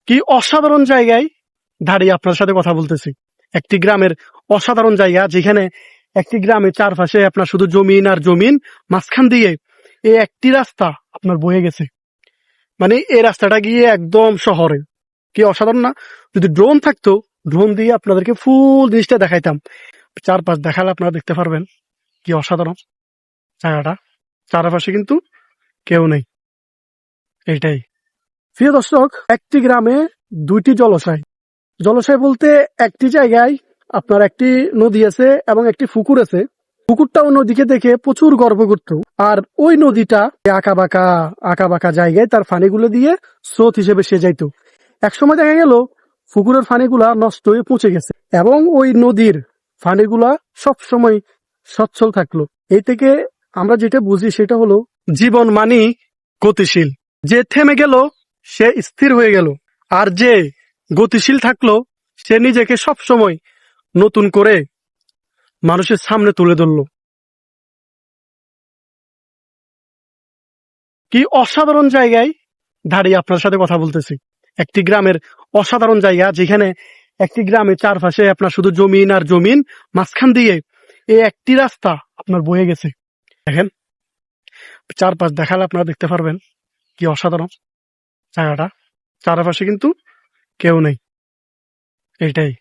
কি অসাধারণ জায়গায় দাঁড়িয়ে আপনার সাথে কথা বলতেছি। একটি গ্রামের অসাধারণ জায়গা, যেখানে একটি গ্রামের চারপাশে আপনার শুধু জমিন আর জমিন, মাঝখান দিয়ে এই একটি রাস্তা আপনার বয়ে গেছে। মানে এই রাস্তাটা গিয়ে একদম শহরে। কি অসাধারণ না? যদি ড্রোন থাকতো, ড্রোন দিয়ে আপনাদেরকে ফুল জিনিসটা দেখাইতাম। চারপাশ দেখালে আপনারা দেখতে পারবেন কি অসাধারণ জায়গাটা। চারপাশে কিন্তু কেউ নেই। এইটাই প্রিয় দর্শক, একটি গ্রামে দুইটি জলাশয়। জলাশয় বলতে একটি জায়গায় আপনার একটি নদী আছে এবং একটি পুকুর আছে। পুকুরটাও নদীকে দেখে প্রচুর গর্ব করত। আর ওই নদীটা আঁকা বাঁকা জায়গায় তার ফানিগুলো দিয়ে স্রোত হিসেবে সে যাইতো। একসময় দেখা গেল পুকুরের ফানিগুলা নষ্ট হয়ে পচে গেছে এবং ওই নদীর ফানিগুলা সব সময় সচ্ছল থাকলো। এই থেকে আমরা যেটা বুঝি সেটা হলো জীবন মানি গতিশীল। যে থেমে গেল সে স্থির হয়ে গেল, আর যে গতিশীল থাকলো সে নিজেকে সব সময় নতুন করে মানুষের সামনে তুলে ধরলো। কি অসাধারণ জায়গায় দাঁড়িয়ে আপনার সাথে কথা বলতেছি। একটি গ্রামের অসাধারণ জায়গা, যেখানে একটি গ্রামের চারপাশে আপনার শুধু জমিন আর জমিন, মাঝখান দিয়ে এই একটি রাস্তা আপনার বয়ে গেছে। দেখেন, চারপাশ দেখালে আপনারা দেখতে পারবেন কি অসাধারণ জায়গাটা। চারপাশে কিন্তু কেউ নেই। এইটাই।